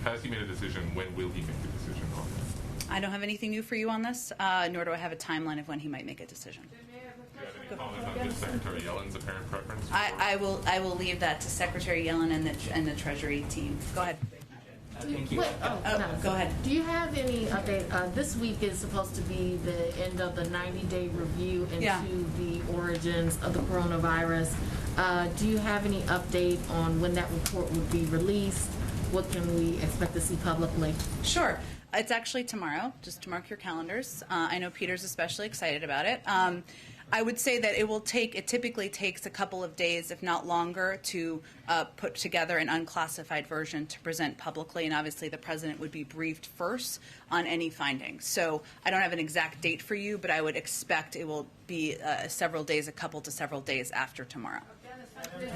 Has he made a decision? When will he make the decision on that? I don't have anything new for you on this, nor do I have a timeline of when he might make a decision. Do you have any comment on just Secretary Yellen's apparent preference? I will leave that to Secretary Yellen and the Treasury team. Go ahead. Thank you. Go ahead. Do you have any update? This week is supposed to be the end of the 90-day review into the origins of the coronavirus. Do you have any update on when that report would be released? What can we expect to see publicly? Sure. It's actually tomorrow, just to mark your calendars. I know Peter's especially excited about it. I would say that it typically takes a couple of days, if not longer, to put together an unclassified version to present publicly, and obviously the president would be briefed first on any findings. So I don't have an exact date for you, but I would expect it will be a couple to several days after tomorrow.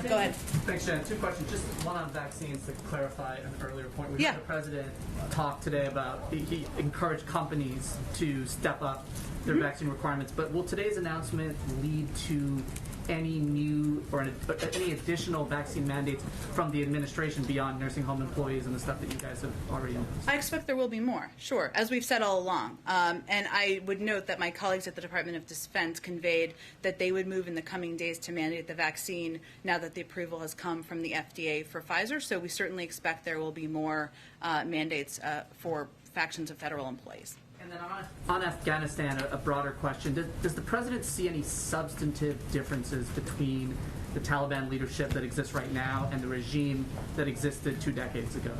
Go ahead. Thanks, Jen. Two questions. Just one on vaccines to clarify an earlier point. We heard the president talk today about he encouraged companies to step up their vaccine requirements. But will today's announcement lead to any new or any additional vaccine mandates from the administration beyond nursing home employees and the stuff that you guys have already announced? I expect there will be more, sure, as we've said all along. And I would note that my colleagues at the Department of Defense conveyed that they would move in the coming days to mandate the vaccine now that the approval has come from the FDA for Pfizer. So we certainly expect there will be more mandates for factions of federal employees. And then on Afghanistan, a broader question. Does the president see any substantive differences between the Taliban leadership that exists right now and the regime that existed 2 decades ago?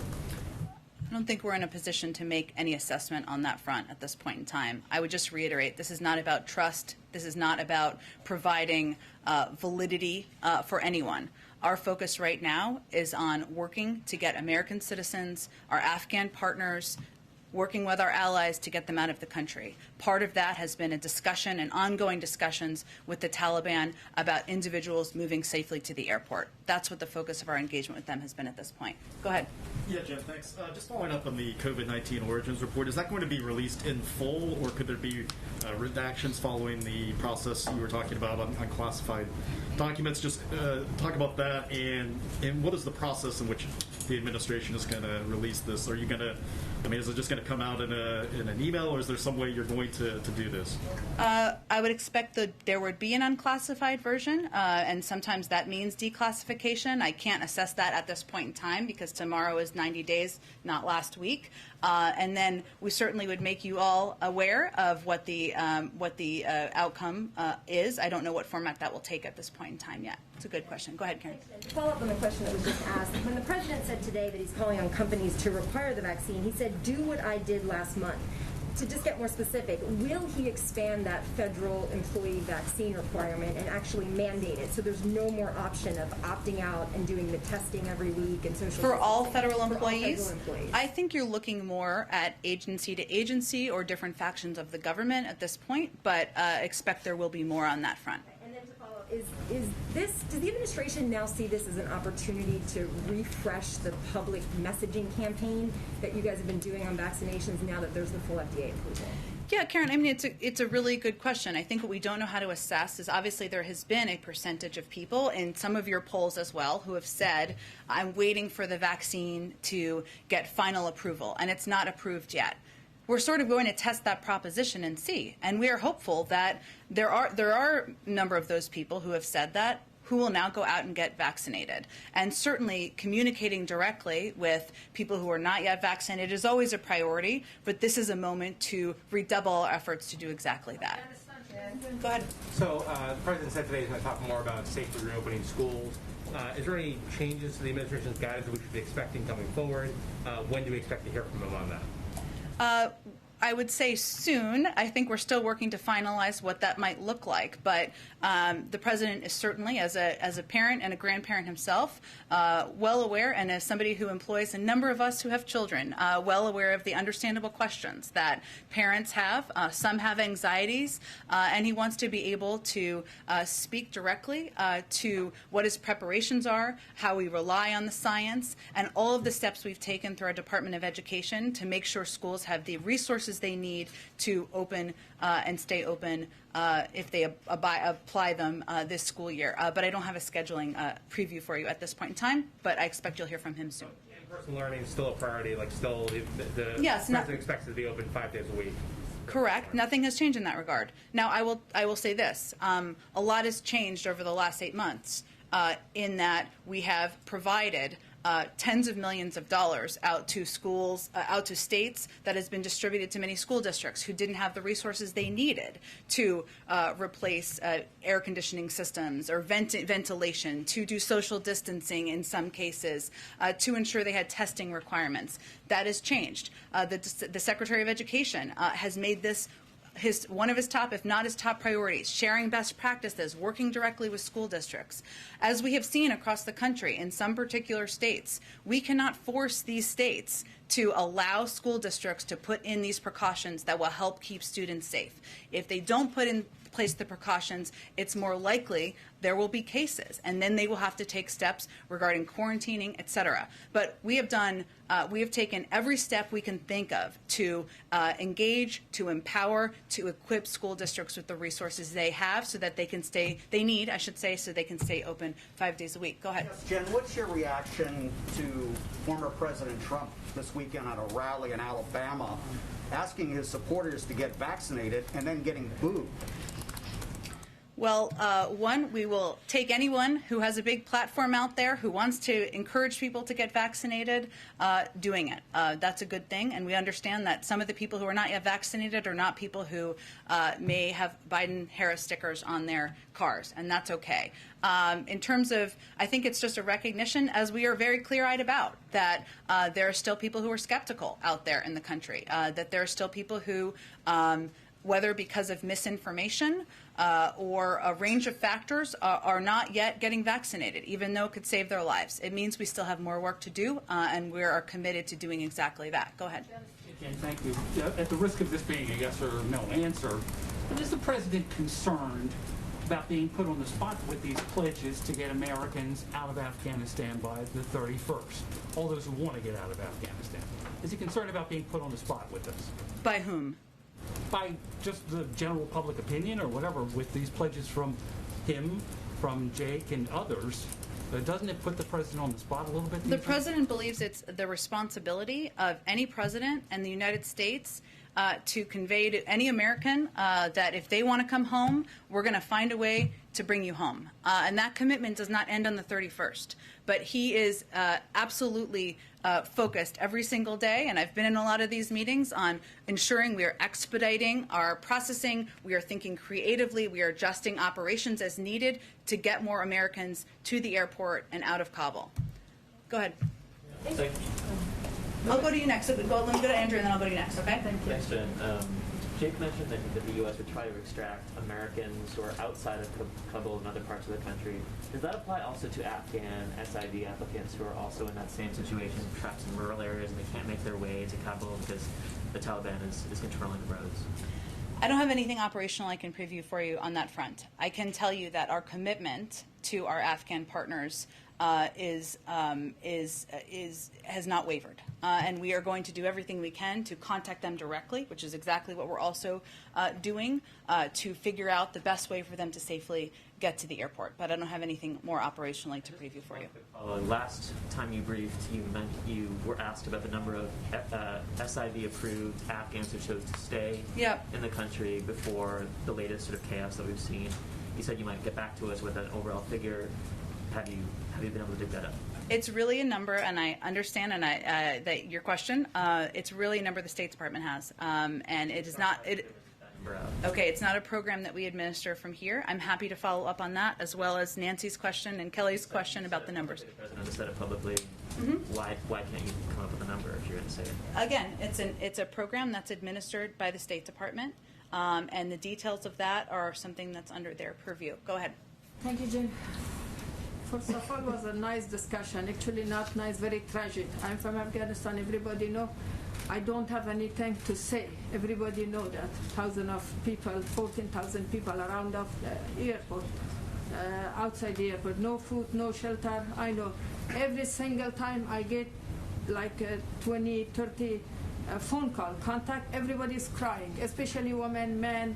I don't think we're in a position to make any assessment on that front at this point in time. I would just reiterate, this is not about trust. This is not about providing validity for anyone. Our focus right now is on working to get American citizens, our Afghan partners, working with our allies to get them out of the country. Part of that has been a discussion and ongoing discussions with the Taliban about individuals moving safely to the airport. That's what the focus of our engagement with them has been at this point. Go ahead. Yeah, Jen, thanks. Just following up on the COVID-19 origins report, is that going to be released in full, or could there be redactions following the process you were talking about on classified documents? Just talk about that, and what is the process in which the administration is going to release this? Are you going to, is it just going to come out in an email, or is there some way you're going to do this? I would expect that there would be an unclassified version, and sometimes that means declassification. I can't assess that at this point in time because tomorrow is 90 days, not last week. And then we certainly would make you all aware of what the outcome is. I don't know what format that will take at this point in time yet. It's a good question. Go ahead, Karen. To follow up on the question that was just asked, when the president said today that he's calling on companies to require the vaccine, he said, do what I did last month. To just get more specific, will he expand that federal employee vaccine requirement and actually mandate it so there's no more option of opting out and doing the testing every week and social For all distancing? federal For all employees? federal employees. I think you're looking more at agency to agency or different factions of the government at this point, but expect there will be more on that front. And then to follow up, does the administration now see this as an opportunity to refresh the public messaging campaign that you guys have been doing on vaccinations now that there's the full FDA approval? Yeah, Karen, it's a really good question. I think what we don't know how to assess is obviously there has been a percentage of people in some of your polls as well who have said, I'm waiting for the vaccine to get final approval, and it's not approved yet. We're sort of going to test that proposition and see. And we are hopeful that there are a number of those people who have said that who will now go out and get vaccinated. And certainly communicating directly with people who are not yet vaccinated is always a priority, but this is a moment to redouble our efforts to do exactly that. Go ahead. So the president said today he's going to talk more about safely reopening schools. Is there any changes to the administration's guidance that we should be expecting coming forward? When do we expect to hear from him on that? I would say soon. I think we're still working to finalize what that might look like. But the president is certainly, as a parent and a grandparent himself, well aware, and as somebody who employs a number of us who have children, well aware of the understandable questions that parents have. Some have anxieties, and he wants to be able to speak directly to what his preparations are, how we rely on the science, and all of the steps we've taken through our Department of Education to make sure schools have the resources resources they need to open and stay open if they apply them this school year. But I don't have a scheduling preview for you at this point in time, but I expect you'll hear from him soon. In-person learning is still a priority, like still the Yes, president expects it to be open 5 days a week. Correct. Nothing has changed in that regard. Now, I will say this. A lot has changed over the last 8 months in that we have provided tens of millions of dollars out to schools, out to states, that has been distributed to many school districts who didn't have the resources they needed to replace air conditioning systems or ventilation, to do social distancing in some cases, to ensure they had testing requirements. That has changed. The Secretary of Education has made this one of his top, if not his top priorities, sharing best practices, working directly with school districts. As we have seen across the country in some particular states, we cannot force these states to allow school districts to put in these precautions that will help keep students safe. If they don't put in place the precautions, it's more likely there will be cases, and then they will have to take steps regarding quarantining, etc. But we have taken every step we can think of to engage, to empower, to equip school districts with the resources they have so that they can stay, so they can stay open 5 days a week. Go ahead. Yes, Jen, what's your reaction to former President Trump this weekend at a rally in Alabama asking his supporters to get vaccinated and then getting booed? Well, one, we will take anyone who has a big platform out there who wants to encourage people to get vaccinated, doing it. That's a good thing, and we understand that some of the people who are not yet vaccinated are not people who may have Biden-Harris stickers on their cars, and that's okay. In terms of, I think it's just a recognition, as we are very clear-eyed about, that there are still people who are skeptical out there in the country, that there are still people who, whether because of misinformation or a range of factors, are not yet getting vaccinated, even though it could save their lives. It means we still have more work to do, and we are committed to doing exactly that. Go ahead. Jen, thank you. At the risk of this being a yes or no answer, is the president concerned about being put on the spot with these pledges to get Americans out of Afghanistan by the 31st? All those who want to get out of Afghanistan. Is he concerned about being put on the spot with this? By whom? By just the general public opinion or whatever, with these pledges from him, from Jake and others. Doesn't it put the president on the spot a little bit? The president believes it's the responsibility of any president and the United States to convey to any American that if they want to come home, we're going to find a way to bring you home. And that commitment does not end on the 31st. But he is absolutely focused every single day, and I've been in a lot of these meetings, on ensuring we are expediting our processing, we are thinking creatively, we are adjusting operations as needed to get more Americans to the airport and out of Kabul. Go ahead. Thank you. I'll go to you next. Let me go to Andrew, and then I'll go to you next, okay? Thank you. Thanks, Jen. Jake mentioned that the U.S. would try to extract Americans who are outside of Kabul and other parts of the country. Does that apply also to Afghan SIV applicants who are also in that same situation, trapped in rural areas, and they can't make their way to Kabul because the Taliban is controlling the roads? I don't have anything operational I can preview for you on that front. I can tell you that our commitment to our Afghan partners has not wavered, and we are going to do everything we can to contact them directly, which is exactly what we're also doing, to figure out the best way for them to safely get to the airport. But I don't have anything more operationally to preview for you. Last time you briefed, you were asked about the number of SIV-approved Afghans who chose to stay in the country before the latest sort of chaos that we've seen. You said you might get back to us with an overall figure. Have you been able to dig that up? It's really a number, and I understand that your question. It's really a number the State Department has, and it is not. Okay, it's not a program that we administer from here. I'm happy to follow up on that, as well as Nancy's question and Kelly's question about the numbers. The president has said it publicly. Why can't you come up with a number if you're going to say it? Again, it's a program that's administered by the State Department, and the details of that are something that's under their purview. Go ahead. Thank you, Jen. First of all, it was a nice discussion. Actually, not nice, very tragic. I'm from Afghanistan. Everybody know. I don't have anything to say. Everybody know that. Thousands of people, 14,000 people around the airport, outside the airport. No food, no shelter. I know. Every single time I get like 20, 30 a phone call, contact. Everybody's crying, especially women, men.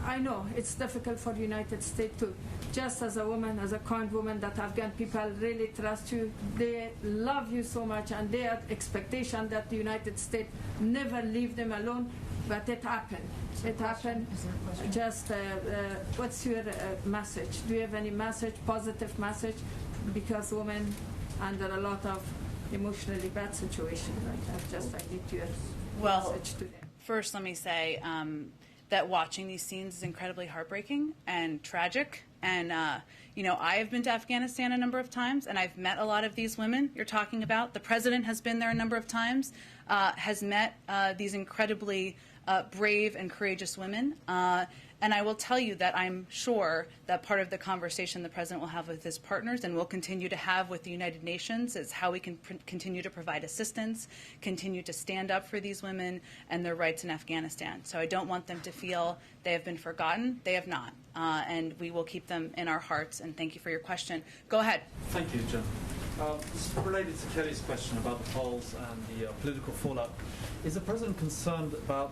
I know it's difficult for the United States too. Just as a woman, as a kind woman, that Afghan people really trust you. They love you so much, and they have expectation that the United States never leave them alone. But it happened. It happened. Just what's your message? Do you have any message, positive message? Because women under a lot of emotionally bad situation right now. Just I need your message to them. First, let me say that watching these scenes is incredibly heartbreaking and tragic. And, I have been to Afghanistan a number of times, and I've met a lot of these women you're talking about. The president has been there a number of times, has met these incredibly brave and courageous women. And I will tell you that I'm sure that part of the conversation the president will have with his partners and will continue to have with the United Nations is how we can continue to provide assistance, continue to stand up for these women and their rights in Afghanistan. So I don't want them to feel they have been forgotten. They have not. And we will keep them in our hearts. And thank you for your question. Go ahead. Thank you, Jen. It's related to Kelly's question about the polls and the political fallout. Is the president concerned about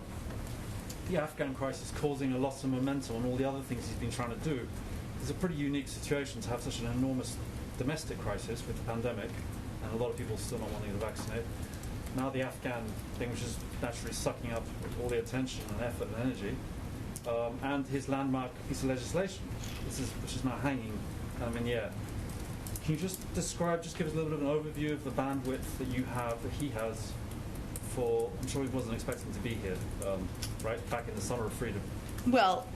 the Afghan crisis causing a loss of momentum on all the other things he's been trying to do? It's a pretty unique situation to have such an enormous domestic crisis with the pandemic and a lot of people still not wanting to vaccinate. Now the Afghan thing, which is naturally sucking up all the attention and effort and energy, and his landmark piece of legislation, which is now hanging in the air. Can you just give us a little bit of an overview of the bandwidth that you have, that he has, I'm sure he wasn't expecting to be here, right back in the summer of freedom. Well,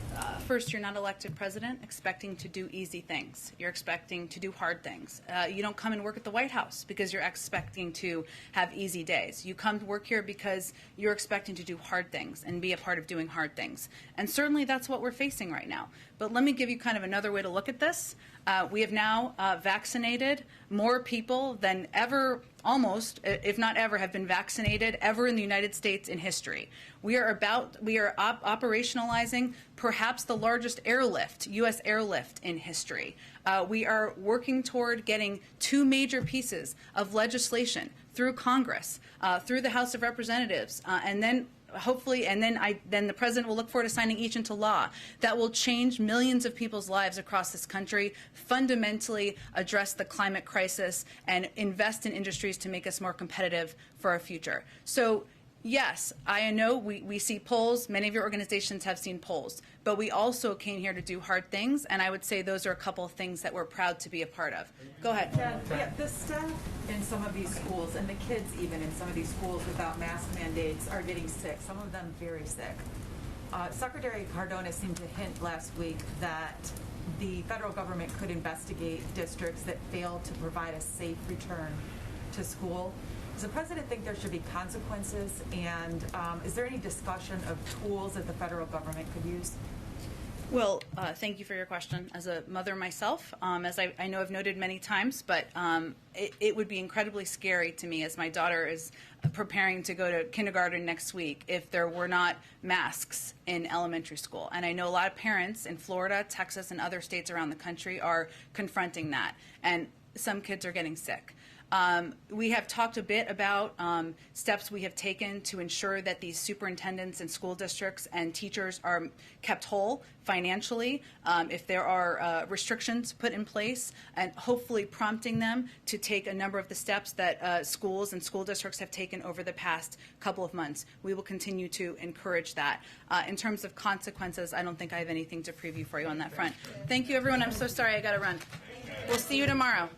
first, you're not elected president expecting to do easy things. You're expecting to do hard things. You don't come and work at the White House because you're expecting to have easy days. You come to work here because you're expecting to do hard things and be a part of doing hard things. And certainly that's what we're facing right now. But let me give you kind of another way to look at this. We have now vaccinated more people than ever, almost, if not ever, have been vaccinated ever in the United States in history. We are operationalizing perhaps the largest airlift, U.S. airlift in history. We are working toward getting 2 major pieces of legislation through Congress, through the House of Representatives, and then hopefully, then the president will look forward to signing each into law that will change millions of people's lives across this country, fundamentally address the climate crisis, and invest in industries to make us more competitive for our future. So, yes, I know we see polls. Many of your organizations have seen polls. But we also came here to do hard things, and I would say those are a couple of things that we're proud to be a part of. Go ahead. Yeah, the staff in some of these schools, and the kids even in some of these schools without mask mandates, are getting sick, some of them very sick. Secretary Cardona seemed to hint last week that the federal government could investigate districts that fail to provide a safe return to school. Does the president think there should be consequences, and is there any discussion of tools that the federal government could use? Well, thank you for your question. As a mother myself, as I know I've noted many times, but it would be incredibly scary to me as my daughter is preparing to go to kindergarten next week if there were not masks in elementary school. And I know a lot of parents in Florida, Texas, and other states around the country are confronting that, and some kids are getting sick. We have talked a bit about steps we have taken to ensure that these superintendents and school districts and teachers are kept whole financially, if there are restrictions put in place, and hopefully prompting them to take a number of the steps that schools and school districts have taken over the past couple of months. We will continue to encourage that. In terms of consequences, I don't think I have anything to preview for you on that front. Thank you, everyone. I'm so sorry I got to run. We'll see you tomorrow.